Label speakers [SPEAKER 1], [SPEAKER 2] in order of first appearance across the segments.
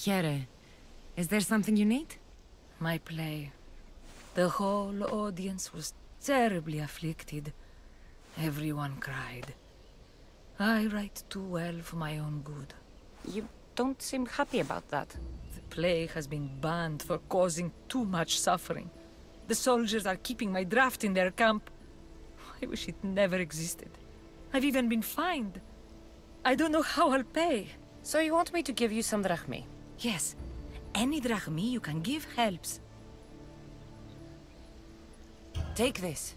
[SPEAKER 1] Here, is there something you need?
[SPEAKER 2] My play. The whole audience was terribly afflicted. Everyone cried. I write too well for my own good.
[SPEAKER 3] You don't seem happy about that.
[SPEAKER 2] The play has been banned for causing too much suffering. The soldiers are keeping my draft in their camp. I wish it never existed. I've even been fined. I don't know how I'll pay.
[SPEAKER 3] So you want me to give you some drachmi?
[SPEAKER 2] Yes, any drachmi you can give helps.
[SPEAKER 3] Take this.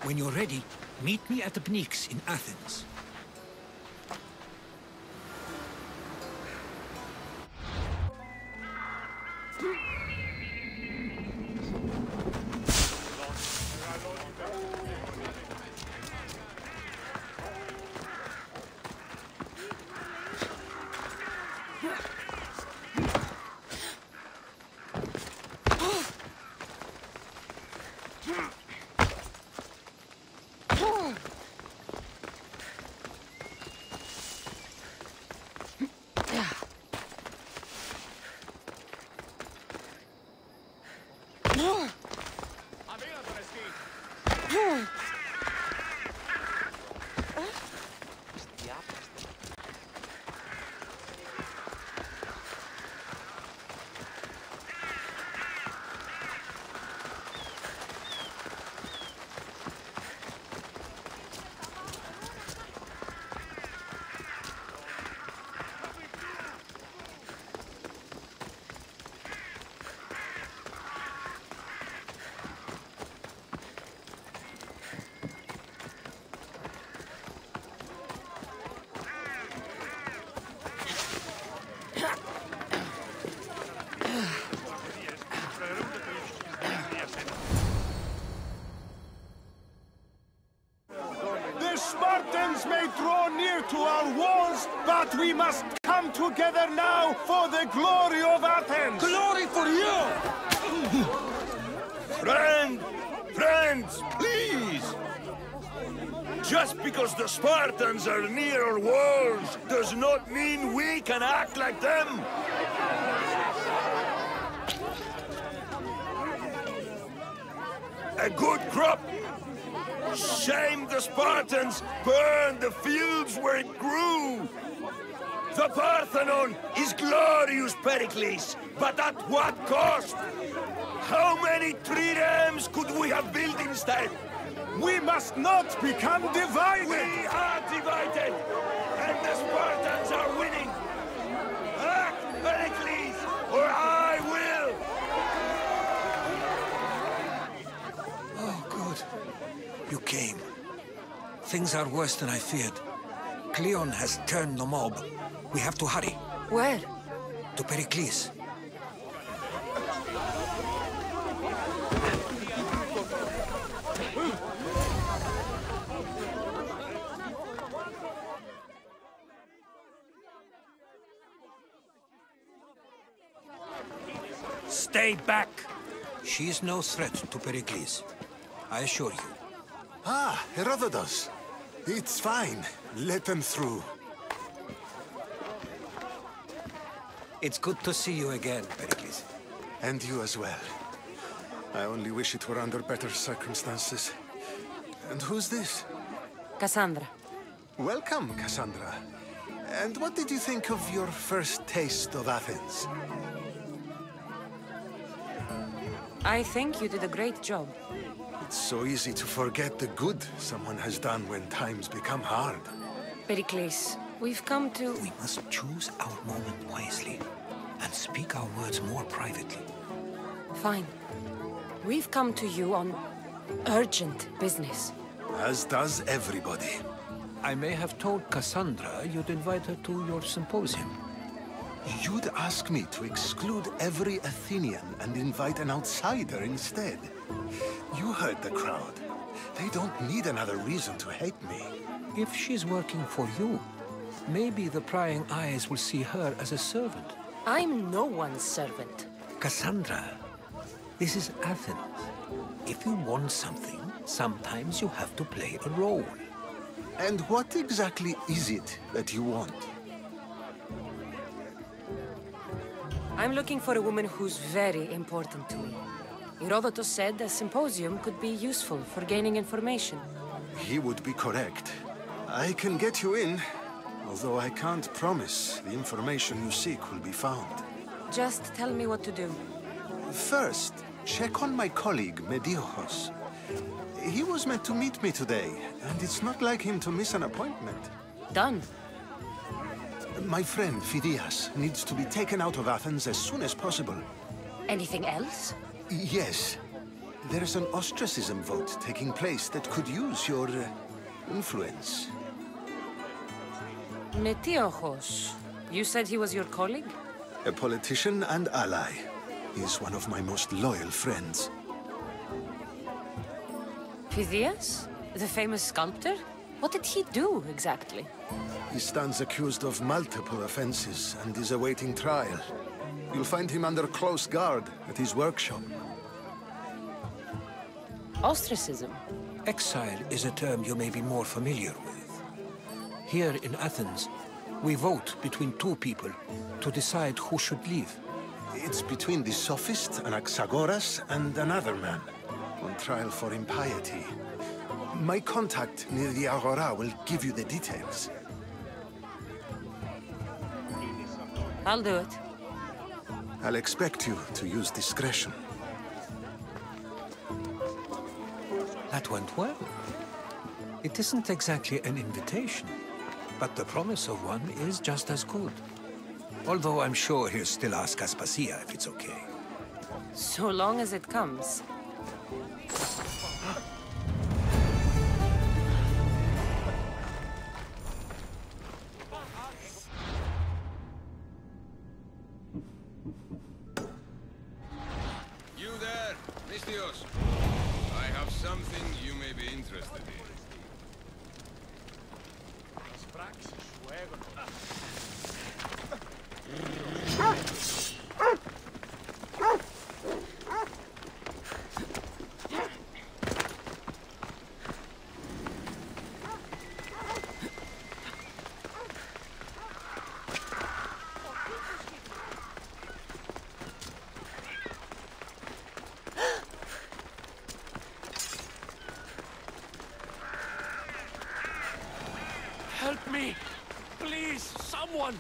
[SPEAKER 4] When you're ready, meet me at the Pnyx in Athens.
[SPEAKER 5] The Spartans may draw near to our walls, but we must come together now for the glory of Athens!
[SPEAKER 4] Glory for you!
[SPEAKER 6] Friends, please! Just because the Spartans are near our walls does not mean we can act like them! A good crop! Shame the Spartans burned the fields where it grew! The Parthenon is glorious, Pericles, but at what cost? How many triremes could we have built instead?
[SPEAKER 5] We must not become divided!
[SPEAKER 6] We are divided, and the Spartans are winning! Act, Pericles, or I will!
[SPEAKER 4] Oh, good. You came. Things are worse than I feared. Cleon has turned the mob. We have to hurry.
[SPEAKER 2] Where?
[SPEAKER 4] To Pericles.
[SPEAKER 6] Stay back!
[SPEAKER 4] She is no threat to Pericles, I assure you.
[SPEAKER 5] Ah, Herodotus. It's fine. Let them through.
[SPEAKER 4] It's good to see you again, Pericles.
[SPEAKER 5] And you as well. I only wish it were under better circumstances. And who's this?
[SPEAKER 3] Cassandra.
[SPEAKER 5] Welcome, Cassandra. And what did you think of your first taste of Athens?
[SPEAKER 3] I think you did a great job.
[SPEAKER 5] It's so easy to forget the good someone has done when times become hard.
[SPEAKER 3] Pericles, we've come to...
[SPEAKER 4] We must choose our moment wisely and speak our words more privately.
[SPEAKER 3] Fine. We've come to you on urgent business.
[SPEAKER 5] As does everybody.
[SPEAKER 4] I may have told Cassandra you'd invite her to your symposium.
[SPEAKER 5] You'd ask me to exclude every Athenian and invite an outsider instead. You heard the crowd. They don't need another reason to hate me.
[SPEAKER 4] If she's working for you, maybe the prying eyes will see her as a servant.
[SPEAKER 3] I'm no one's servant.
[SPEAKER 4] Cassandra, this is Athens. If you want something, sometimes you have to play a role.
[SPEAKER 5] And what exactly is it that you want?
[SPEAKER 3] I'm looking for a woman who's very important to me. Herodotus said a symposium could be useful for gaining information.
[SPEAKER 5] He would be correct. I can get you in, although I can't promise the information you seek will be found.
[SPEAKER 3] Just tell me what to do.
[SPEAKER 5] First, check on my colleague, Mediochos. He was meant to meet me today, and it's not like him to miss an appointment.
[SPEAKER 3] Done.
[SPEAKER 5] My friend, Phidias, needs to be taken out of Athens as soon as possible.
[SPEAKER 3] Anything else?
[SPEAKER 5] Yes. There's an ostracism vote taking place that could use your influence.
[SPEAKER 3] Metiochos. You said he was your colleague?
[SPEAKER 5] A politician and ally. He's one of my most loyal friends.
[SPEAKER 3] Phidias? The famous sculptor? What did he do, exactly?
[SPEAKER 5] He stands accused of multiple offenses and is awaiting trial. You'll find him under close guard at his workshop.
[SPEAKER 3] Ostracism?
[SPEAKER 4] Exile is a term you may be more familiar with. Here in Athens, we vote between two people to decide who should leave.
[SPEAKER 5] It's between the sophist Anaxagoras and another man, on trial for impiety. My contact near the Agora will give you the details.
[SPEAKER 3] I'll do it.
[SPEAKER 5] I'll expect you to use discretion.
[SPEAKER 4] That went well. It isn't exactly an invitation, but the promise of one is just as good. Although I'm sure he'll still ask Aspasia if it's okay.
[SPEAKER 3] So long as it comes.
[SPEAKER 7] You there, Mistios. I have something you may be interested in.
[SPEAKER 8] Help me! Please, someone!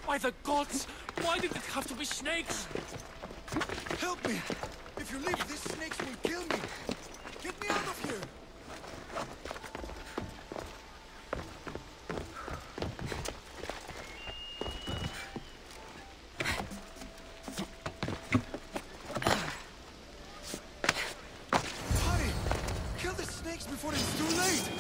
[SPEAKER 8] By the gods! Why did it have to be snakes?
[SPEAKER 9] Help me! If you leave, these snakes will kill me! Get me out of here! Hurry! Kill the snakes before it's too late!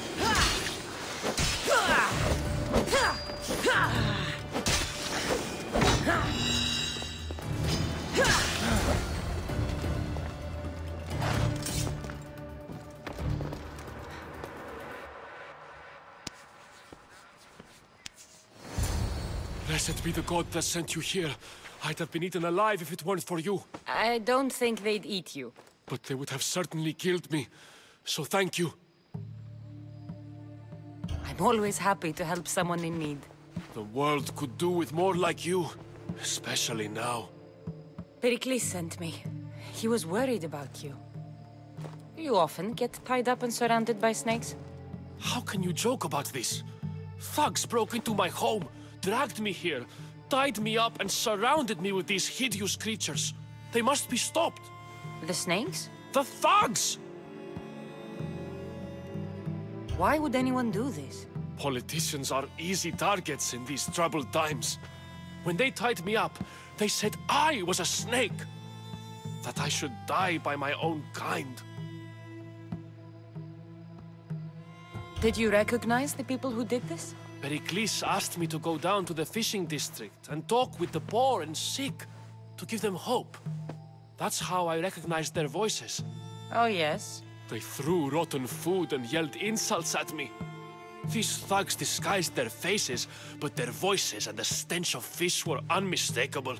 [SPEAKER 8] Blessed be the god that sent you here. I'd have been eaten alive if it weren't for you.
[SPEAKER 3] I don't think they'd eat you.
[SPEAKER 8] But they would have certainly killed me. So thank you.
[SPEAKER 3] I'm always happy to help someone in need.
[SPEAKER 8] The world could do with more like you. Especially now.
[SPEAKER 3] Pericles sent me. He was worried about you. You often get tied up and surrounded by snakes?
[SPEAKER 8] How can you joke about this? Thugs broke into my home, dragged me here, tied me up and surrounded me with these hideous creatures. They must be stopped.
[SPEAKER 3] The snakes?
[SPEAKER 8] The thugs!
[SPEAKER 3] Why would anyone do this?
[SPEAKER 8] Politicians are easy targets in these troubled times. When they tied me up, they said I was a snake. That I should die by my own kind.
[SPEAKER 3] Did you recognize the people who did this?
[SPEAKER 8] Pericles asked me to go down to the fishing district and talk with the poor and sick, to give them hope. That's how I recognized their voices.
[SPEAKER 3] Oh, yes?
[SPEAKER 8] They threw rotten food and yelled insults at me. These thugs disguised their faces, but their voices and the stench of fish were unmistakable.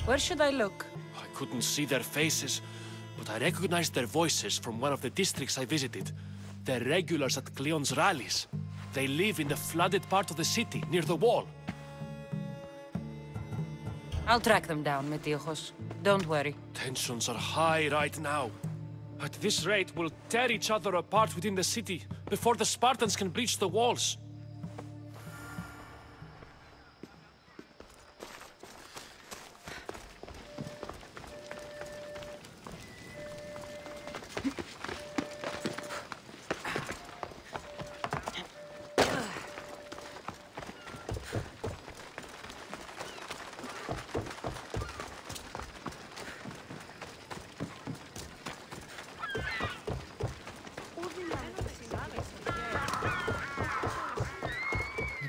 [SPEAKER 3] Where should I look?
[SPEAKER 8] I couldn't see their faces, but I recognized their voices from one of the districts I visited. They're regulars at Cleon's rallies. They live in the flooded part of the city, near the wall.
[SPEAKER 3] I'll track them down, Metiojos. Don't worry.
[SPEAKER 8] Tensions are high right now. At this rate, we'll tear each other apart within the city, before the Spartans can breach the walls.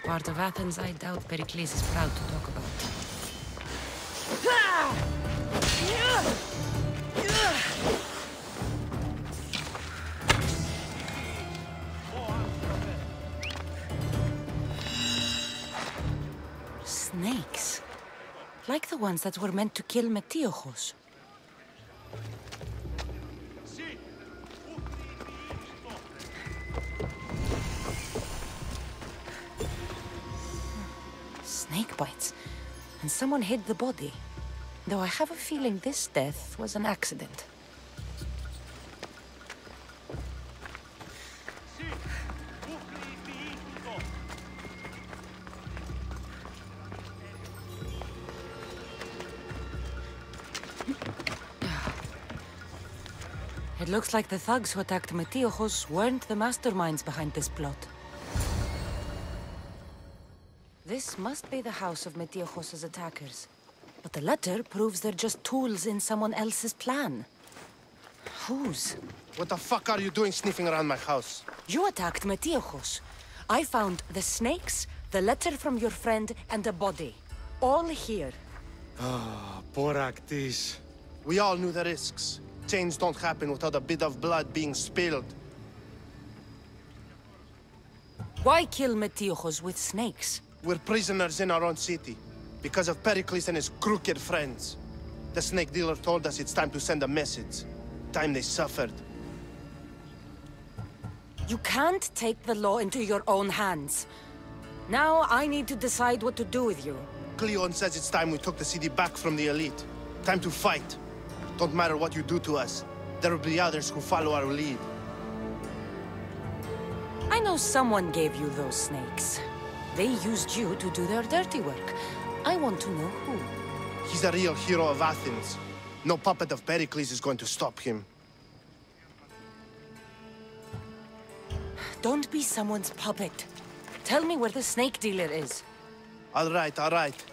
[SPEAKER 3] Part of Athens I doubt Pericles is proud to talk about. Snakes. Like the ones that were meant to kill Metiojos. Snake bites. And someone hid the body. Though I have a feeling this death was an accident. It looks like the thugs who attacked Metiojos weren't the masterminds behind this plot. This must be the house of Metiojos' attackers. But the letter proves they're just tools in someone else's plan. Whose?
[SPEAKER 10] What the fuck are you doing sniffing around my house?
[SPEAKER 3] You attacked Metiojos. I found the snakes, the letter from your friend, and a body. All here.
[SPEAKER 10] Ah, Boraktis. We all knew the risks. Change don't happen without a bit of blood being spilled.
[SPEAKER 3] Why kill Metiojos with snakes?
[SPEAKER 10] We're prisoners in our own city, because of Pericles and his crooked friends. The snake dealer told us it's time to send a message. Time they suffered.
[SPEAKER 3] You can't take the law into your own hands. Now I need to decide what to do with you.
[SPEAKER 10] Cleon says it's time we took the city back from the elite. Time to fight. Don't matter what you do to us. There will be others who follow our lead.
[SPEAKER 3] I know someone gave you those snakes. They used you to do their dirty work. I want to know who.
[SPEAKER 10] He's a real hero of Athens. No puppet of Pericles is going to stop him.
[SPEAKER 3] Don't be someone's puppet. Tell me where the snake dealer is.
[SPEAKER 10] All right.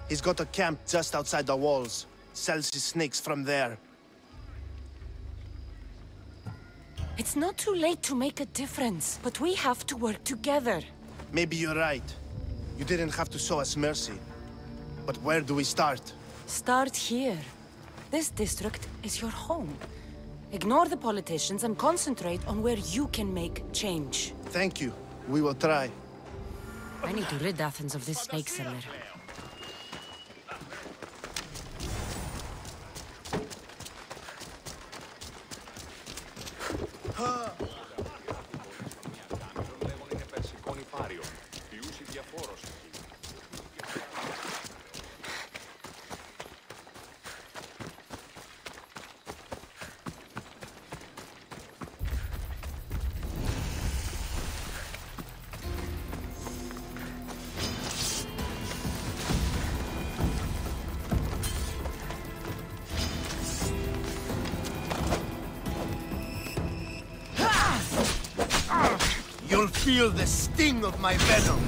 [SPEAKER 10] He's got a camp just outside the walls. Sells his snakes from there.
[SPEAKER 3] It's not too late to make a difference, but we have to work together.
[SPEAKER 10] Maybe you're right. You didn't have to show us mercy. But where do we start?
[SPEAKER 3] Start here. This district is your home. Ignore the politicians and concentrate on where you can make change.
[SPEAKER 10] Thank you. We will try.
[SPEAKER 1] I need to rid Athens of this snake seller.
[SPEAKER 10] You'll feel the sting of my venom.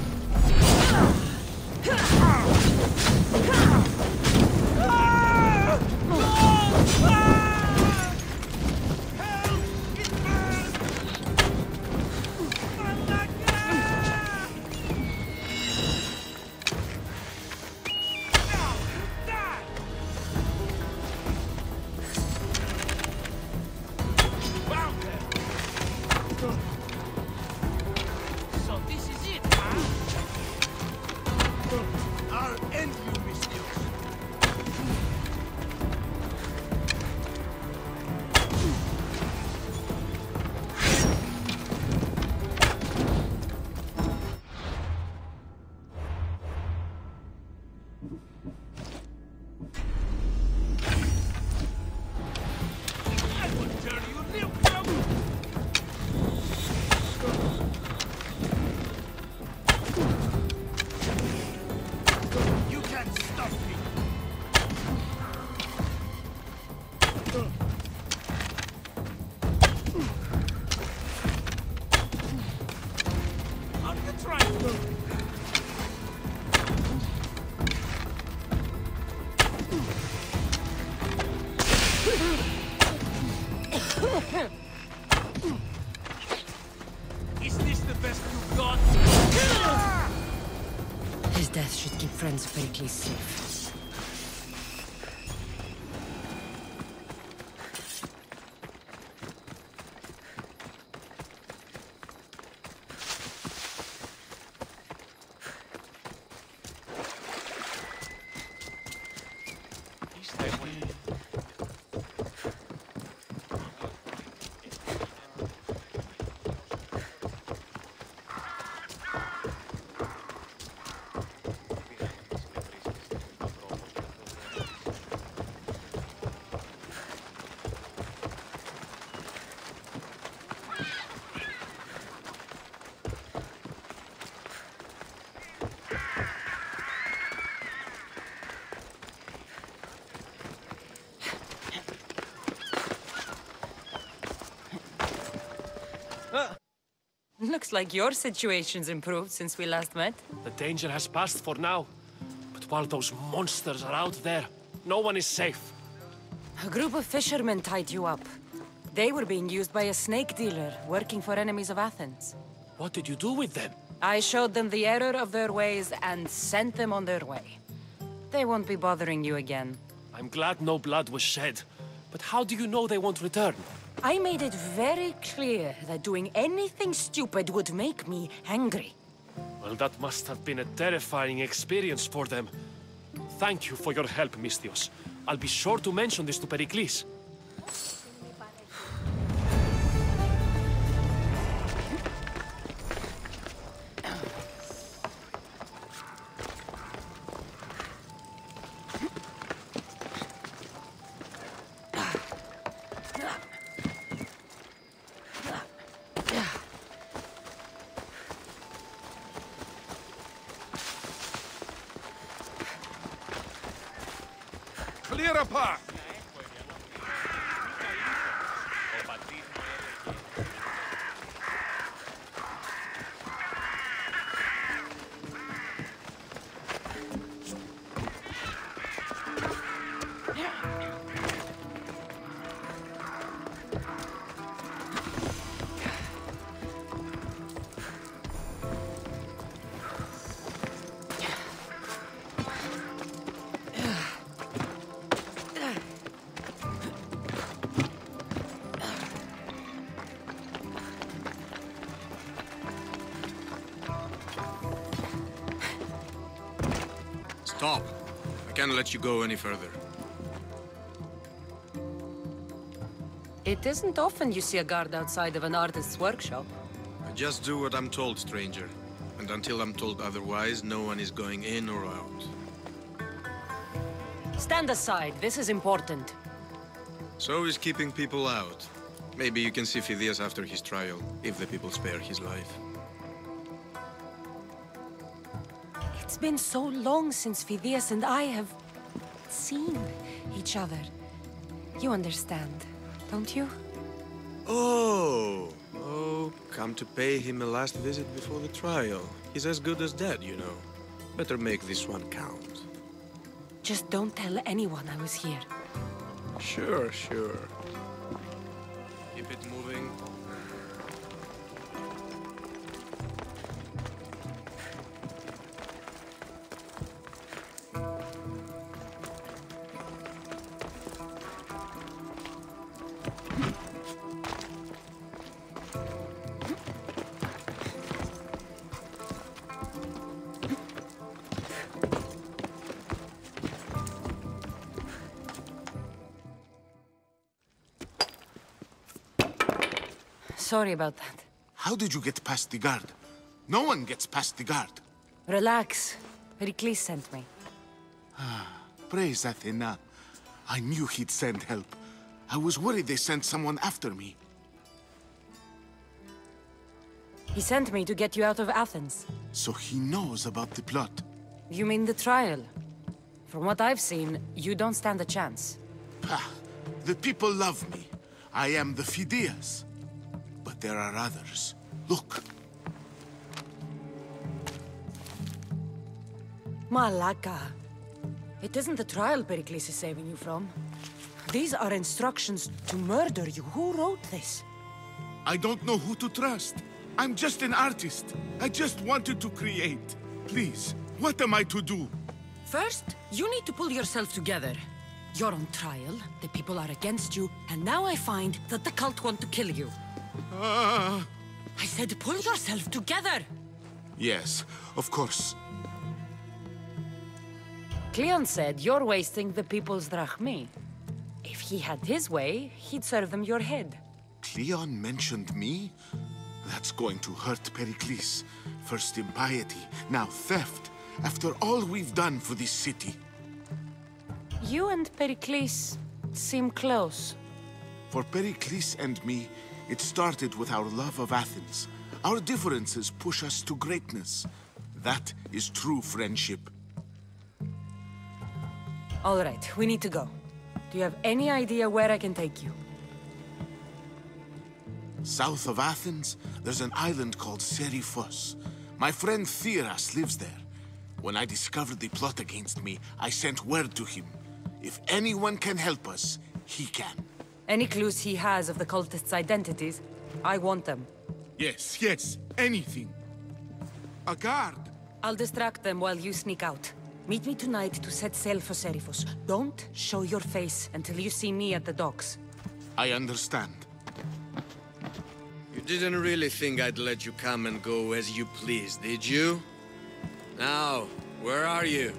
[SPEAKER 9] Is this the best you've got?
[SPEAKER 1] His death should keep friends of Pericles safe.
[SPEAKER 3] Looks like your situation's improved since we last met.
[SPEAKER 8] The danger has passed for now. But while those monsters are out there, no one is safe.
[SPEAKER 3] A group of fishermen tied you up. They were being used by a snake dealer working for enemies of Athens.
[SPEAKER 8] What did you do with them?
[SPEAKER 3] I showed them the error of their ways and sent them on their way. They won't be bothering you again.
[SPEAKER 8] I'm glad no blood was shed. But how do you know they won't return?
[SPEAKER 3] I made it very clear that doing anything stupid would make me angry.
[SPEAKER 8] Well, that must have been a terrifying experience for them. Thank you for your help, Misthios. I'll be sure to mention this to Pericles.
[SPEAKER 6] Clear a path!
[SPEAKER 7] Stop. I can't let you go any further.
[SPEAKER 3] It isn't often you see a guard outside of an artist's workshop.
[SPEAKER 7] I just do what I'm told, stranger. And until I'm told otherwise, no one is going in or out.
[SPEAKER 3] Stand aside. This is important.
[SPEAKER 7] So is keeping people out. Maybe you can see Phidias after his trial, if the people spare his life.
[SPEAKER 3] It's been so long since Phidias and I have seen each other. You understand, don't you?
[SPEAKER 7] Oh, come to pay him a last visit before the trial. He's as good as dead, you know. Better make this one count.
[SPEAKER 3] Just don't tell anyone I was here.
[SPEAKER 7] Sure. Keep it moving.
[SPEAKER 3] Sorry about that.
[SPEAKER 5] How did you get past the guard? No one gets past the guard.
[SPEAKER 3] Relax. Pericles sent me.
[SPEAKER 5] Praise Athena. I knew he'd send help. I was worried they sent someone after me.
[SPEAKER 3] He sent me to get you out of Athens.
[SPEAKER 5] So he knows about the plot.
[SPEAKER 3] You mean the trial? From what I've seen, you don't stand a chance.
[SPEAKER 5] Pah! The people love me. I am the Phidias. But there are others. Look.
[SPEAKER 3] Malaka. It isn't the trial Pericles is saving you from. These are instructions to murder you. Who wrote this?
[SPEAKER 5] I don't know who to trust. I'm just an artist. I just wanted to create. Please, what am I to do?
[SPEAKER 3] First, you need to pull yourself together. You're on trial, the people are against you, and now I find that the cult want to kill you. I said pull yourself together!
[SPEAKER 5] Yes, of course.
[SPEAKER 3] Cleon said you're wasting the people's drachmi. If he had his way, he'd serve them your head.
[SPEAKER 5] Cleon mentioned me? That's going to hurt Pericles. First impiety, now theft. After all we've done for this city.
[SPEAKER 3] You and Pericles seem close.
[SPEAKER 5] For Pericles and me, it started with our love of Athens. Our differences push us to greatness. That is true friendship.
[SPEAKER 3] All right, we need to go. Do you have any idea where I can take you?
[SPEAKER 5] South of Athens, there's an island called Seriphos. My friend Theras lives there. When I discovered the plot against me, I sent word to him. If anyone can help us, he can.
[SPEAKER 3] Any clues he has of the cultists' identities? I want them.
[SPEAKER 5] Yes, anything. A guard!
[SPEAKER 3] I'll distract them while you sneak out. Meet me tonight to set sail for Seriphos. Don't show your face until you see me at the docks.
[SPEAKER 5] I understand.
[SPEAKER 7] You didn't really think I'd let you come and go as you please, did you? Now, where are you?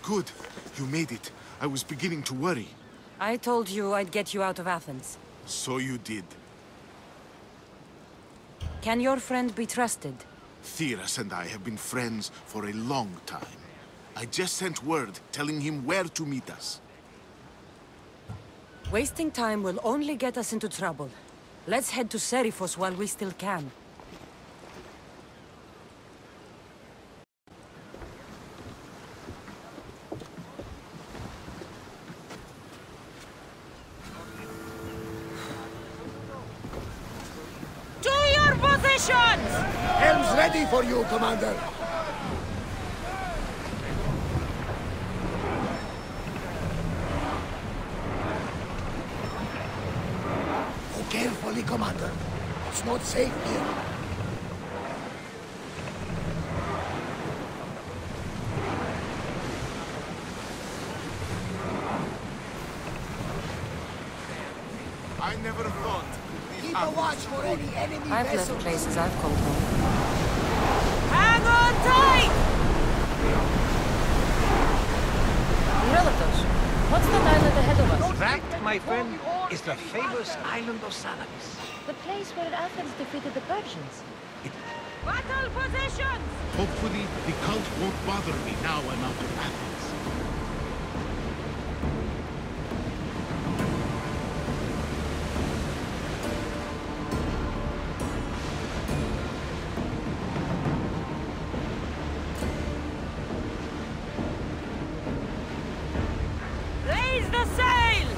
[SPEAKER 5] Good. You made it. I was beginning to worry.
[SPEAKER 3] I told you I'd get you out of Athens.
[SPEAKER 5] So you did.
[SPEAKER 3] Can your friend be trusted?
[SPEAKER 5] Theras and I have been friends for a long time. I just sent word telling him where to meet us.
[SPEAKER 3] Wasting time will only get us into trouble. Let's head to Seriphos while we still can.
[SPEAKER 2] To your positions!
[SPEAKER 9] Helm's ready for you, Commander. Oh, carefully, Commander. It's not safe here.
[SPEAKER 5] I never thought.
[SPEAKER 9] Keep a watch for any enemy
[SPEAKER 3] I've
[SPEAKER 9] vessels.
[SPEAKER 3] left places I've called home.
[SPEAKER 2] Hang on tight!
[SPEAKER 1] Herodotus, what's that island ahead of us?
[SPEAKER 4] That, my friend, is the famous island of Salamis.
[SPEAKER 1] The place where Athens defeated the Persians.
[SPEAKER 2] Battle positions!
[SPEAKER 5] Hopefully, the cult won't bother me now I'm out of Athens.
[SPEAKER 2] Raise the sail!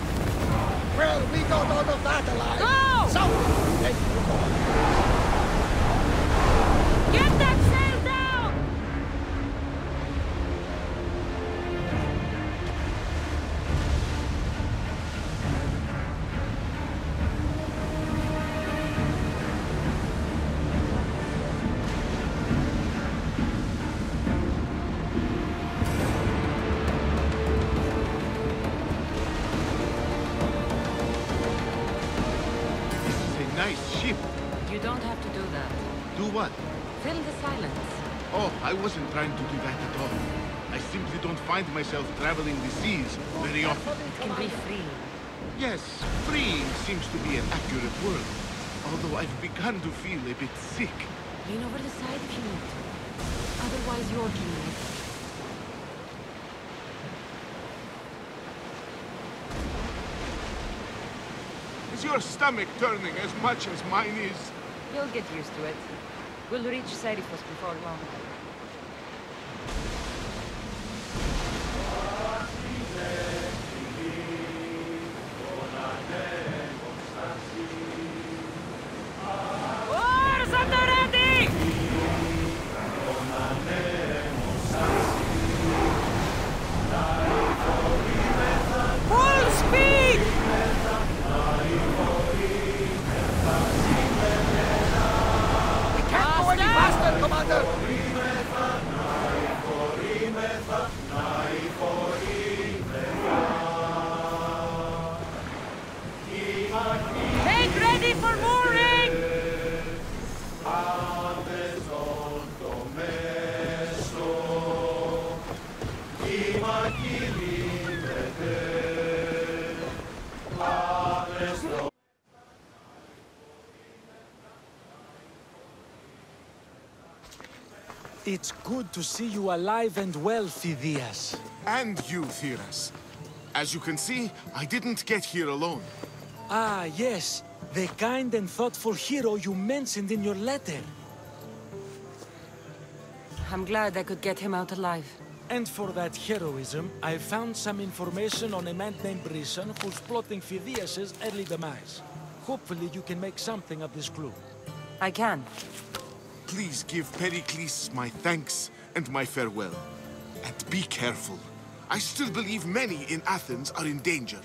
[SPEAKER 9] Well, we got out of that alive.
[SPEAKER 2] Go!
[SPEAKER 9] So, let's move on.
[SPEAKER 2] Get that sail down!
[SPEAKER 5] This is a nice ship.
[SPEAKER 3] You don't have to do that.
[SPEAKER 5] Do what?
[SPEAKER 3] Fill the silence.
[SPEAKER 5] Oh, I wasn't trying to do that at all. I simply don't find myself traveling the seas very often.
[SPEAKER 3] It can be free.
[SPEAKER 5] Yes, freeing seems to be an accurate word. Although I've begun to feel a bit sick.
[SPEAKER 3] Lean over the side if you need to. Otherwise, you're dreaming.
[SPEAKER 5] Is your stomach turning as much as mine is?
[SPEAKER 3] You'll get used to it. We'll reach Seriphos before long.
[SPEAKER 2] Oars at the ready! Full speed!
[SPEAKER 9] We can't go any faster, Commander.
[SPEAKER 2] Take ready for mooring!
[SPEAKER 11] It's good to see you alive and well, Phidias.
[SPEAKER 5] And you, Theras. As you can see, I didn't get here alone.
[SPEAKER 11] Ah, yes. The kind and thoughtful hero you mentioned in your letter.
[SPEAKER 3] I'm glad I could get him out alive.
[SPEAKER 11] And for that heroism, I found some information on a man named Brisson who's plotting Phidias' early demise. Hopefully you can make something of this clue.
[SPEAKER 3] I can.
[SPEAKER 5] Please give Pericles my thanks and my farewell. And be careful. I still believe many in Athens are in danger.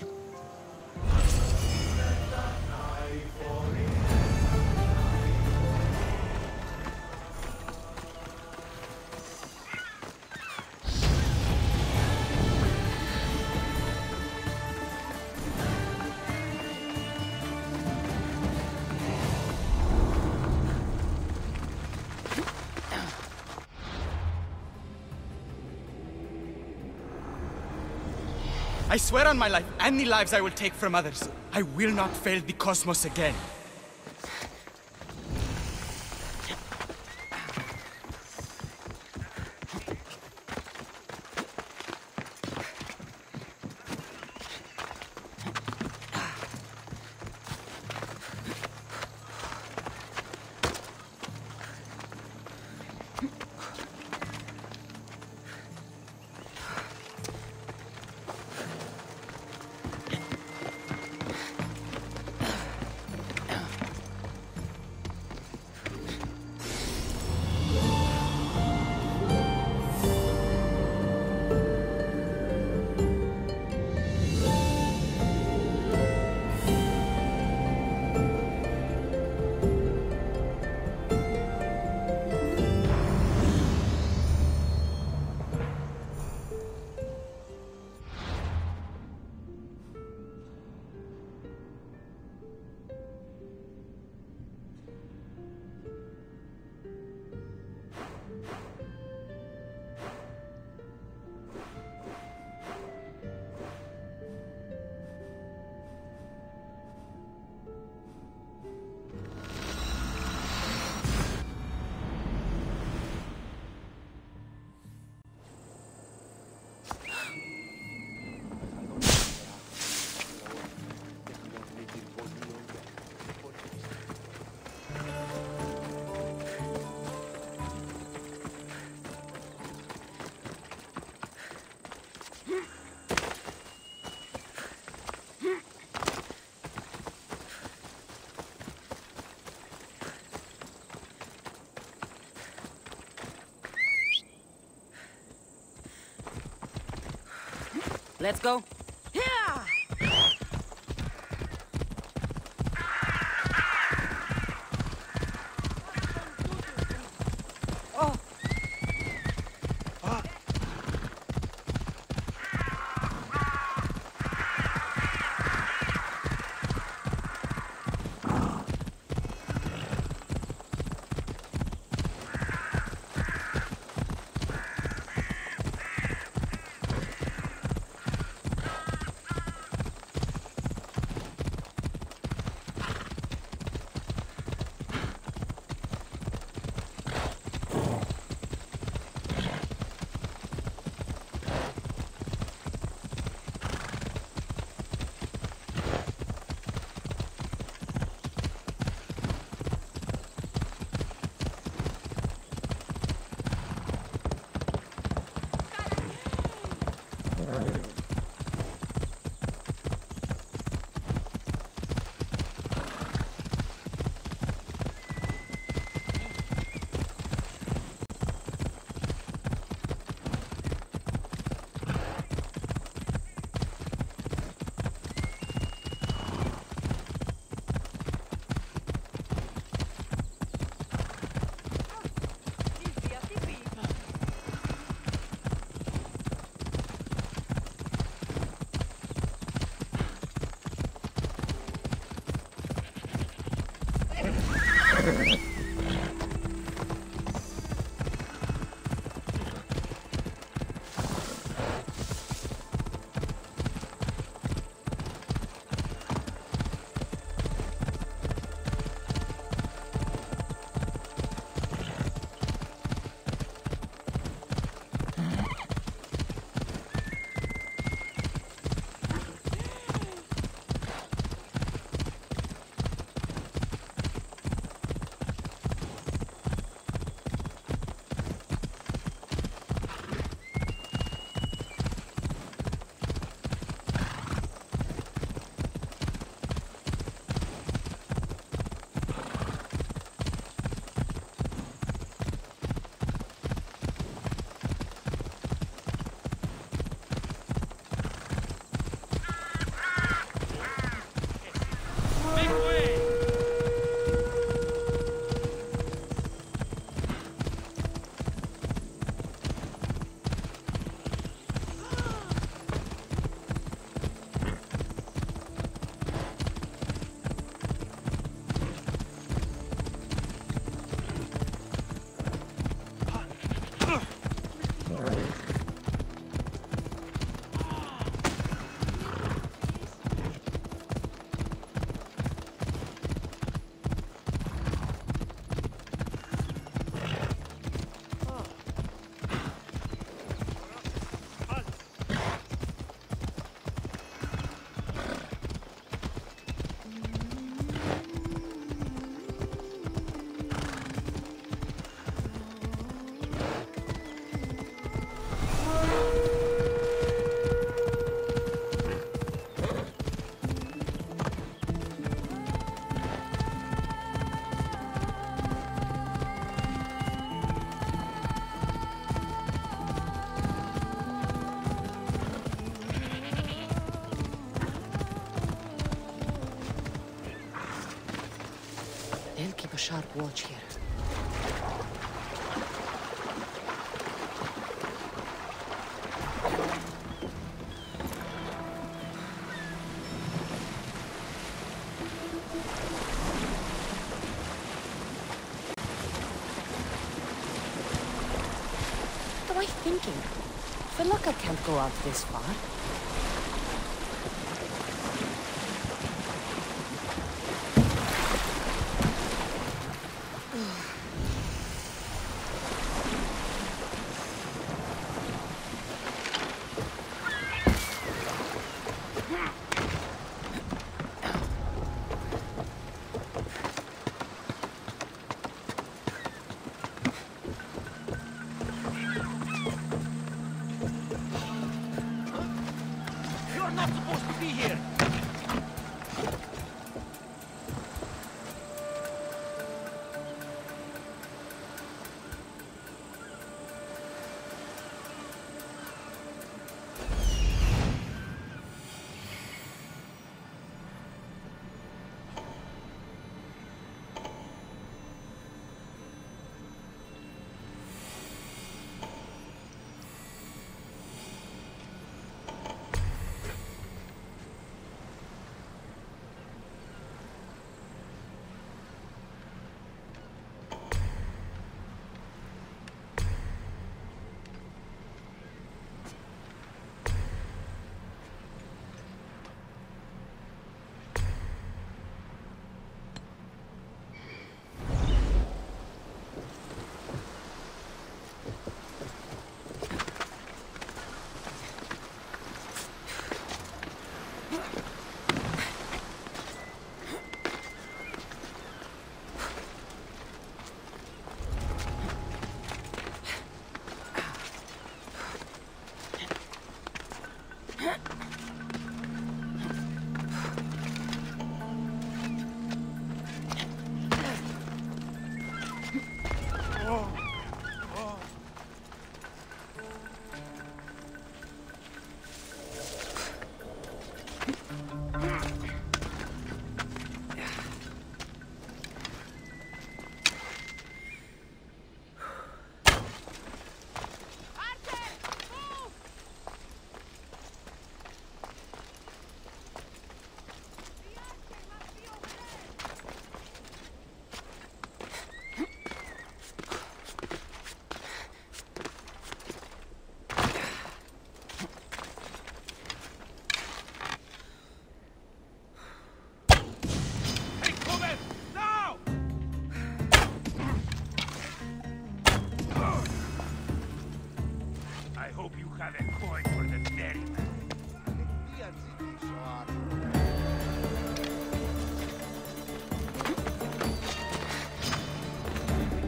[SPEAKER 12] I swear on my life and the lives I will take from others, I will not fail the cosmos again.
[SPEAKER 3] Let's go. sharp watch here.
[SPEAKER 1] What am I thinking? I feel like I can't go out this far.
[SPEAKER 12] You're not supposed to be here!
[SPEAKER 6] I hope you have a coin for the ferryman.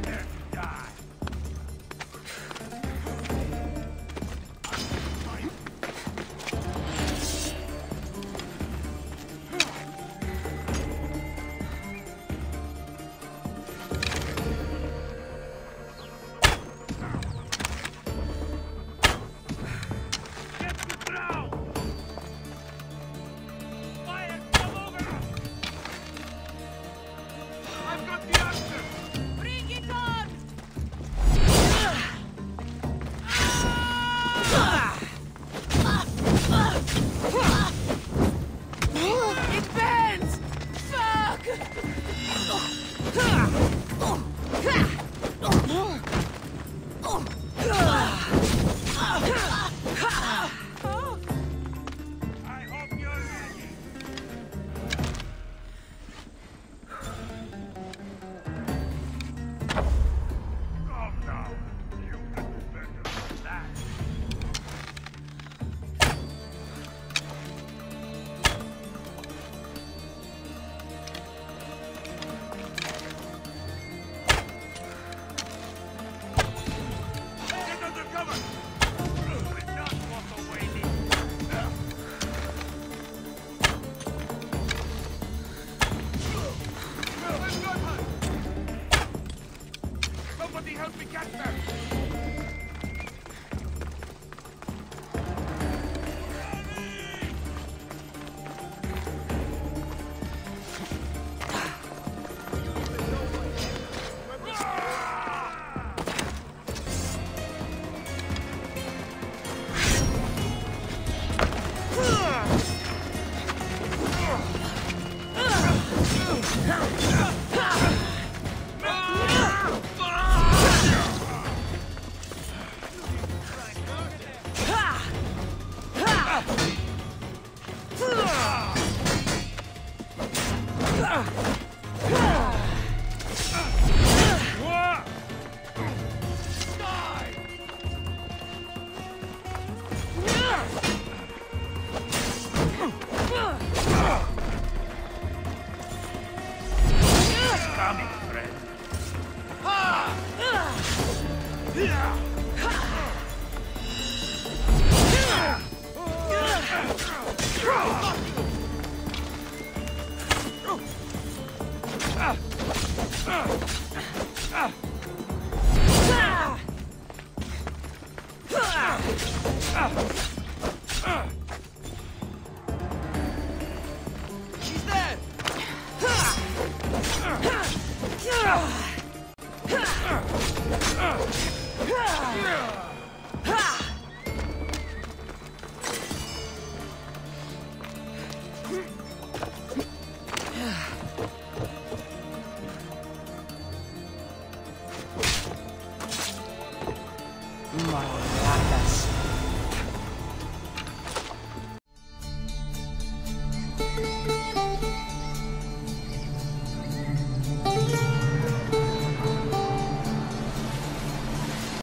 [SPEAKER 6] There to die.
[SPEAKER 9] She's there!
[SPEAKER 3] My